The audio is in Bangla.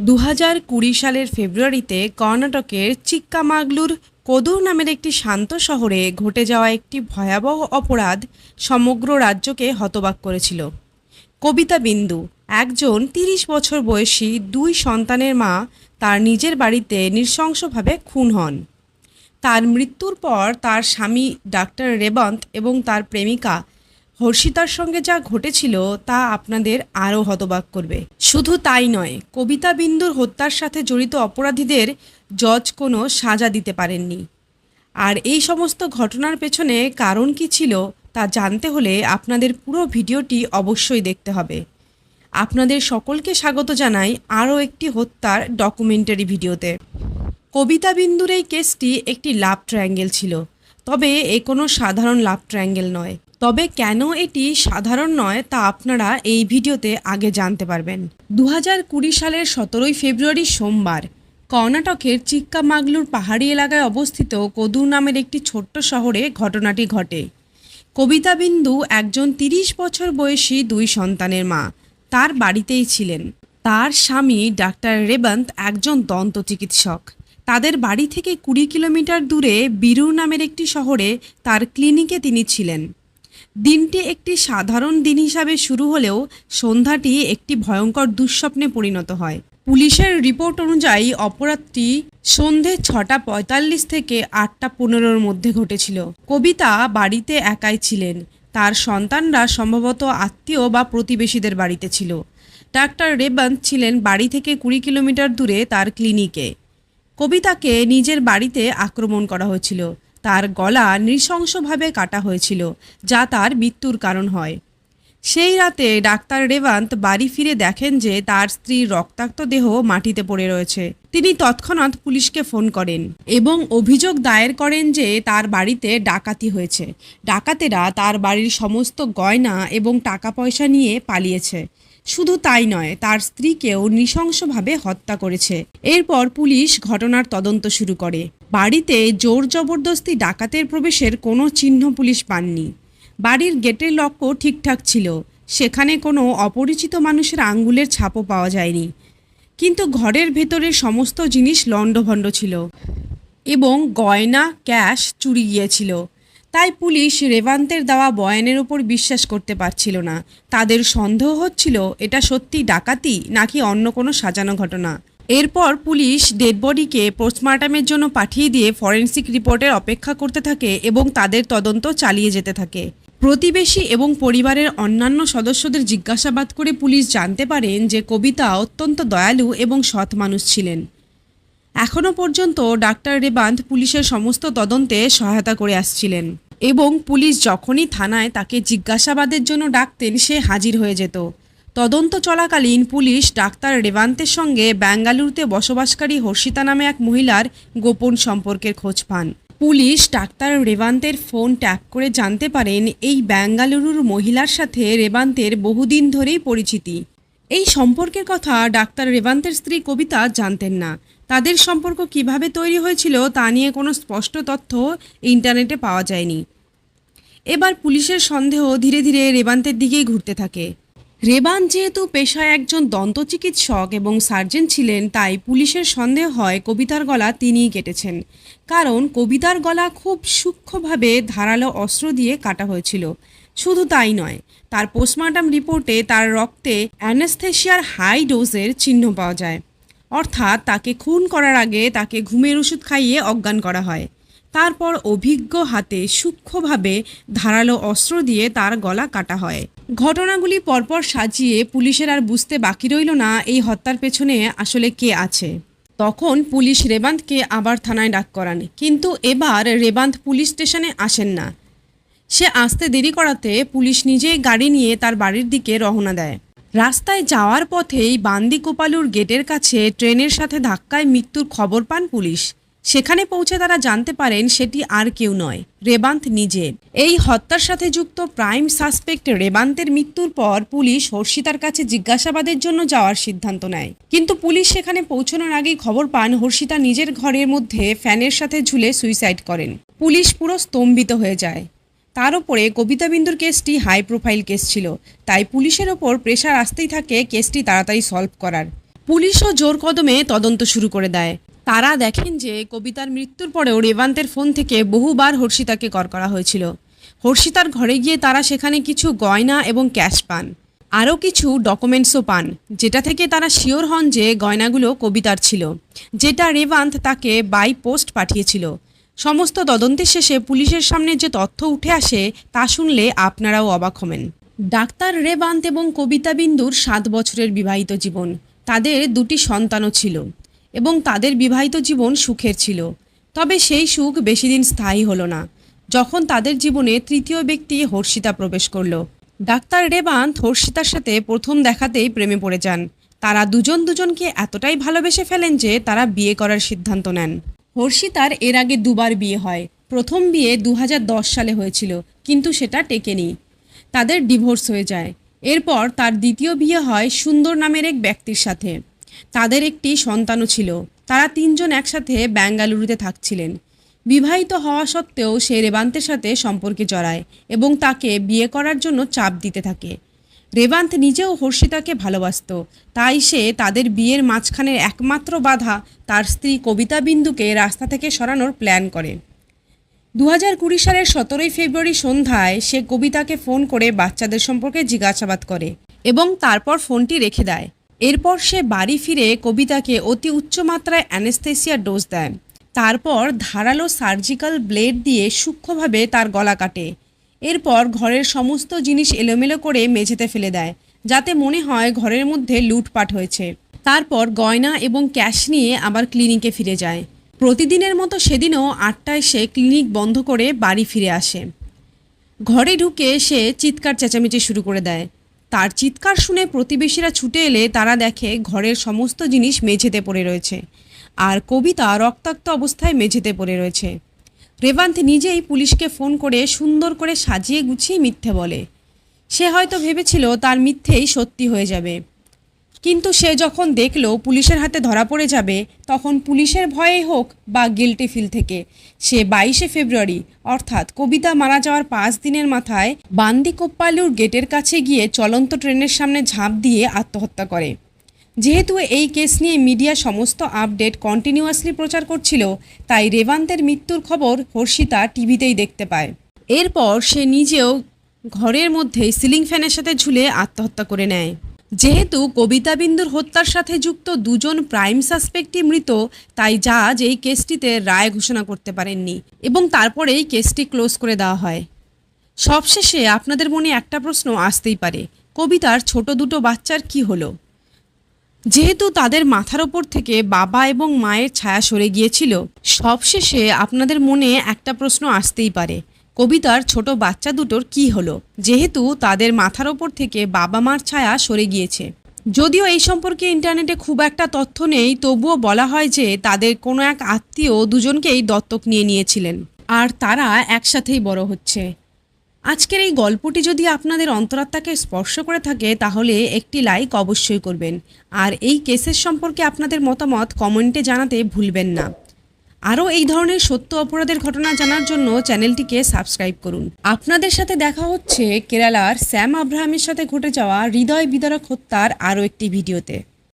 2020 সালের ফেব্রুয়ারিতে কর্ণাটকের চিক্কামাগলুর কোদুর নামের একটি শান্ত শহরে ঘটে যাওয়া একটি ভয়াবহ অপরাধ সমগ্র রাজ্যকে হতবাক করেছিল। কবিতা বিন্দু, একজন 30 বছর বয়সী 2 সন্তানের মা, তার নিজের বাড়িতে নৃশংসভাবে খুন হন। তার মৃত্যুর পর তার স্বামী ডাক্তার রেবন্ত এবং তার প্রেমিকা হর্ষিতার সঙ্গে যা ঘটেছিল তা আপনাদের আরও হতবাক করবে। শুধু তাই নয়, কবিতা বিন্দুর হত্যার সাথে জড়িত অপরাধীদের জজ কোনো সাজা দিতে পারেননি। আর এই সমস্ত ঘটনার পেছনে কারণ কী ছিল তা জানতে হলে আপনাদের পুরো ভিডিওটি অবশ্যই দেখতে হবে। আপনাদের সকলকে স্বাগত জানাই আরও একটি হত্যার ডকুমেন্টারি ভিডিওতে। কবিতা বিন্দুর এই কেসটি একটি লাভ ট্রায়াঙ্গেল ছিল, তবে এ কোনো সাধারণ লাভ ট্রায়াঙ্গেল নয়। তবে কেন এটি সাধারণ নয় তা আপনারা এই ভিডিওতে আগে জানতে পারবেন। 2020 সালের 17 ফেব্রুয়ারি সোমবার কর্ণাটকের চিক্কামাগলুর পাহাড়ি এলাকায় অবস্থিত কোদুর নামের একটি ছোট্ট শহরে ঘটনাটি ঘটে। কবিতা বিন্দু একজন 30 বছর বয়সী 2 সন্তানের মা, তার বাড়িতেই ছিলেন। তার স্বামী ডাক্তার রেবন্ত একজন দন্ত চিকিৎসক। তাদের বাড়ি থেকে 20 কিলোমিটার দূরে বিরুর নামের একটি শহরে তার ক্লিনিকে তিনি ছিলেন। দিনটি একটি সাধারণ দিন হিসাবে শুরু হলেও সন্ধ্যাটি একটি ভয়ঙ্কর দুঃস্বপ্নে পরিণত হয়। পুলিশের রিপোর্ট অনুযায়ী অপরাধটি সন্ধে 6:45 থেকে 8:15-র মধ্যে ঘটেছিল। কবিতা বাড়িতে একাই ছিলেন, তার সন্তানরা সম্ভবত আত্মীয় বা প্রতিবেশীদের বাড়িতে ছিল। ডাক্তার রেবন্ত ছিলেন বাড়ি থেকে 20 কিলোমিটার দূরে তার ক্লিনিকে। কবিতাকে নিজের বাড়িতে আক্রমণ করা হয়েছিল, তার গলা নৃশংসভাবে কাটা হয়েছিল, যা তার মৃত্যুর কারণ হয়। সেই রাতে ডাক্তার রেবন্ত বাড়ি ফিরে দেখেন যে তার স্ত্রীর রক্তাক্ত দেহ মাটিতে পড়ে রয়েছে। তিনি তৎক্ষণাৎ পুলিশকে ফোন করেন এবং অভিযোগ দায়ের করেন যে তার বাড়িতে ডাকাতি হয়েছে। ডাকাতেরা তার বাড়ির সমস্ত গয়না এবং টাকা পয়সা নিয়ে পালিয়েছে। শুধু তাই নয়, তার স্ত্রীকেও নৃশংসভাবে হত্যা করেছে। এরপর পুলিশ ঘটনার তদন্ত শুরু করে। বাড়িতে জোর জবরদস্তি ডাকাতের প্রবেশের কোনো চিহ্ন পুলিশ পাননি। বাড়ির গেটের লকও ঠিকঠাক ছিল, সেখানে কোনো অপরিচিত মানুষের আঙ্গুলের ছাপও পাওয়া যায়নি। কিন্তু ঘরের ভেতরের সমস্ত জিনিস লণ্ডভণ্ড ছিল এবং গয়না, ক্যাশ চুরি গিয়েছিল। তাই পুলিশ রেবন্তের দেওয়া বয়ানের ওপর বিশ্বাস করতে পারছিল না। তাদের সন্দেহ হচ্ছিল এটা সত্যি ডাকাতি নাকি অন্য কোনো সাজানো ঘটনা। এরপর পুলিশ ডেড বডিকে পোস্টমর্টমের জন্য পাঠিয়ে দিয়ে ফরেনসিক রিপোর্টের অপেক্ষা করতে থাকে এবং তাদের তদন্ত চালিয়ে যেতে থাকে। প্রতিবেশী এবং পরিবারের অন্যান্য সদস্যদের জিজ্ঞাসাবাদ করে পুলিশ জানতে পারেন যে কবিতা অত্যন্ত দয়ালু এবং সৎ মানুষ ছিলেন। এখনও পর্যন্ত ডাক্তার রেবন্ত পুলিশের সমস্ত তদন্তে সহায়তা করে আসছিলেন এবং পুলিশ যখনই থানায় তাকে জিজ্ঞাসাবাদের জন্য ডাকতেন সে হাজির হয়ে যেত। তদন্ত চলাকালীন পুলিশ ডাক্তার রেবন্তের সঙ্গে বেঙ্গালুরুতে বসবাসকারী হর্ষিতা নামে এক মহিলার গোপন সম্পর্কের খোঁজ পান। পুলিশ ডাক্তার রেবন্তের ফোন ট্যাপ করে জানতে পারেন এই বেঙ্গালুরুর মহিলার সাথে রেবন্তের বহুদিন ধরেই পরিচিতি। এই সম্পর্কের কথা ডাক্তার রেবন্তের স্ত্রী কবিতা জানতেন না। তাদের সম্পর্ক কিভাবে তৈরি হয়েছিল তা নিয়ে কোনো স্পষ্ট তথ্য ইন্টারনেটে পাওয়া যায়নি। এবার পুলিশের সন্দেহ ধীরে ধীরে রেবন্তের দিকেই ঘুরতে থাকে। রেবন্ত যেহেতু পেশায় একজন দন্ত চিকিৎসক এবং সার্জন ছিলেন, তাই পুলিশের সন্দেহ হয় কবিতার গলা তিনিই কেটেছেন। কারণ কবিতার গলা খুব সূক্ষ্মভাবে ধারালো অস্ত্র দিয়ে কাটা হয়েছিল। শুধু তাই নয়, তার পোস্টমর্টম রিপোর্টে তার রক্তে অ্যানেস্থেশিয়ার হাই ডোজের চিহ্ন পাওয়া যায়। অর্থাৎ তাকে খুন করার আগে তাকে ঘুমের ওষুধ খাইয়ে অজ্ঞান করা হয়। তারপর অভিজ্ঞ হাতে সূক্ষ্মভাবে ধারালো অস্ত্র দিয়ে তার গলা কাটা হয়। ঘটনাগুলি পরপর সাজিয়ে পুলিশের আর বুঝতে বাকি রইল না এই হত্যার পেছনে আসলে কে আছে। তখন পুলিশ রেবন্তকে আবার থানায় ডাক করান, কিন্তু এবার রেবন্ত পুলিশ স্টেশনে আসেন না। সে আসতে দেরি করাতে পুলিশ নিজেই গাড়ি নিয়ে তার বাড়ির দিকে রওনা দেয়। রাস্তায় যাওয়ার পথেই বান্দিকোপালুর গেটের কাছে ট্রেনের সাথে ধাক্কায় মৃত্যুর খবর পান পুলিশ। সেখানে পৌঁছে তারা জানতে পারেন সেটি আর কেউ নয়, রেবন্ত নিজে। এই হত্যার সাথে যুক্ত প্রাইম সাসপেক্ট রেবন্তের মৃত্যুর পর পুলিশ হর্ষিতার কাছে জিজ্ঞাসাবাদের জন্য যাওয়ার সিদ্ধান্ত নেয়। কিন্তু পুলিশ সেখানে পৌঁছানোর আগেই খবর পান হর্ষিতা নিজের ঘরের মধ্যে ফ্যানের সাথে ঝুলে সুইসাইড করেন। পুলিশ পুরো স্তম্ভিত হয়ে যায়। তার উপরে কবিতা বিন্দুর কেসটি হাই প্রোফাইল কেস ছিল, তাই পুলিশের ওপর প্রেশার আসতেই থাকে কেসটি তাড়াতাড়ি সলভ করার। পুলিশও জোর কদমে তদন্ত শুরু করে দেয়। তারা দেখেন যে কবিতার মৃত্যুর পরেও রেবান্তের ফোন থেকে বহুবার হর্ষিতাকে কল করা হয়েছিল। হর্ষিতার ঘরে গিয়ে তারা সেখানে কিছু গয়না এবং ক্যাশ পান, আরও কিছু ডকুমেন্টসও পান, যেটা থেকে তারা শিওর হন যে গয়নাগুলো কবিতার ছিল, যেটা রেবান্ত তাকে বাই পোস্ট পাঠিয়েছিল। সমস্ত তদন্তের শেষে পুলিশের সামনে যে তথ্য উঠে আসে তা শুনলে আপনারাও অবাক হবেন। ডাক্তার রেবান্ত এবং কবিতা বিন্দুর 7 বছরের বিবাহিত জীবন, তাদের 2টি সন্তানও ছিল এবং তাদের বিবাহিত জীবন সুখের ছিল। তবে সেই সুখ বেশি দিন স্থায়ী হলো না, যখন তাদের জীবনে তৃতীয় ব্যক্তি হর্ষিতা প্রবেশ করলো। ডাক্তার রেবান্ত হর্ষিতার সাথে প্রথম দেখাতেই প্রেমে পড়ে যান। তারা দুজনকে এতটাই ভালোবেসে ফেলেন যে তারা বিয়ে করার সিদ্ধান্ত নেন। হর্ষিতার এর আগে 2বার বিয়ে হয়। প্রথম বিয়ে 2010 সালে হয়েছিল, কিন্তু সেটা টেকেনি। তাদের ডিভোর্স হয়ে যায়। এরপর তার দ্বিতীয় বিয়ে হয় সুন্দর নামের এক ব্যক্তির সাথে। তাদের একটি সন্তানও ছিল। তারা 3 জন একসাথে বেঙ্গালুরুতে থাকছিলেন। বিবাহিত হওয়া সত্ত্বেও সে রেবান্তের সাথে সম্পর্কে জড়ায় এবং তাকে বিয়ে করার জন্য চাপ দিতে থাকে। রেবান্ত নিজেও হর্ষিতাকে ভালোবাসত, তাই সে তাদের বিয়ের মাঝখানের একমাত্র বাধা তার স্ত্রী কবিতা বিন্দুকে রাস্তা থেকে সরানোর প্ল্যান করে। 2020 সালের 17 ফেব্রুয়ারি সন্ধ্যায় সে কবিতাকে ফোন করে বাচ্চাদের সম্পর্কে জিজ্ঞাসাবাদ করে এবং তারপর ফোনটি রেখে দেয়। এরপর সে বাড়ি ফিরে কবিতাকে অতি উচ্চমাত্রায় অ্যানেস্থেসিয়া ডোজ দেয়। তারপর ধারালো সার্জিক্যাল ব্লেড দিয়ে সূক্ষ্মভাবে তার গলা কাটে। এরপর ঘরের সমস্ত জিনিস এলোমেলো করে মেঝেতে ফেলে দেয়, যাতে মনে হয় ঘরের মধ্যে লুটপাট হয়েছে। তারপর গয়না এবং ক্যাশ নিয়ে আবার ক্লিনিকে ফিরে যায়। প্রতিদিনের মতো সেদিনও 8টায় সে ক্লিনিক বন্ধ করে বাড়ি ফিরে আসে। ঘরে ঢুকে সে চিৎকার চেঁচামেচি শুরু করে দেয়। তার চিৎকার শুনে প্রতিবেশীরা ছুটে এলে তারা দেখে ঘরের সমস্ত জিনিস মেঝেতে পড়ে রয়েছে, আর কবিতা রক্তাক্ত অবস্থায় মেঝেতে পড়ে রয়েছে। রেবান্ত নিজেই পুলিশকে ফোন করে সুন্দর করে সাজিয়ে গুছিয়ে মিথ্যে বলে। সে হয়তো ভেবেছিল তার মিথ্যেই সত্যি হয়ে যাবে, কিন্তু সে যখন দেখল পুলিশের হাতে ধরা পড়ে যাবে, তখন পুলিশের ভয়েই হোক বা গিল্টি ফিল থেকে সে 22শে ফেব্রুয়ারি অর্থাৎ কবিতা মারা যাওয়ার 5 দিনের মাথায় বান্দিকোপ্পালুর গেটের কাছে গিয়ে চলন্ত ট্রেনের সামনে ঝাঁপ দিয়ে আত্মহত্যা করে। যেহেতু এই কেস নিয়ে মিডিয়া সমস্ত আপডেট কন্টিনিউয়াসলি প্রচার করছিল, তাই রেবান্তের মৃত্যুর খবর হর্ষিতা টিভিতেই দেখতে পায়। এরপর সে নিজেও ঘরের মধ্যেই সিলিং ফ্যানের সাথে ঝুলে আত্মহত্যা করে নেয়। যেহেতু কবিতা বিন্দুর হত্যার সাথে যুক্ত 2 জন প্রাইম সাসপেক্টই মৃত, তাই জাজ এই কেসটিতে রায় ঘোষণা করতে পারেননি এবং তারপরেই কেসটি ক্লোজ করে দেওয়া হয়। সবশেষে আপনাদের মনে একটা প্রশ্ন আসতেই পারে, কবিতার ছোট 2টো বাচ্চার কি হলো? যেহেতু তাদের মাথার ওপর থেকে বাবা এবং মায়ের ছায়া সরে গিয়েছিল, সবশেষে আপনাদের মনে একটা প্রশ্ন আসতেই পারে, কবিতার ছোট বাচ্চা দুটোর কি হলো, যেহেতু তাদের মাথার ওপর থেকে বাবা মার ছায়া সরে গিয়েছে। যদিও এই সম্পর্কে ইন্টারনেটে খুব একটা তথ্য নেই, তবুও বলা হয় যে তাদের কোনো এক আত্মীয় 2জনকেই দত্তক নিয়েছিলেন আর তারা একসাথেই বড় হচ্ছে। আজকের এই গল্পটি যদি আপনাদের অন্তরাত্মাকে স্পর্শ করে থাকে, তাহলে একটি লাইক অবশ্যই করবেন, আর এই কেসের সম্পর্কে আপনাদের মতামত কমেন্টে জানাতে ভুলবেন না। আরও এই ধরনের সত্য অপরাধের ঘটনা জানার জন্য চ্যানেলটিকে সাবস্ক্রাইব করুন। আপনাদের সাথে দেখা হচ্ছে কেরালার স্যাম আব্রাহামের সাথে ঘটে যাওয়া হৃদয় বিদারক হত্যার আরও একটি ভিডিওতে।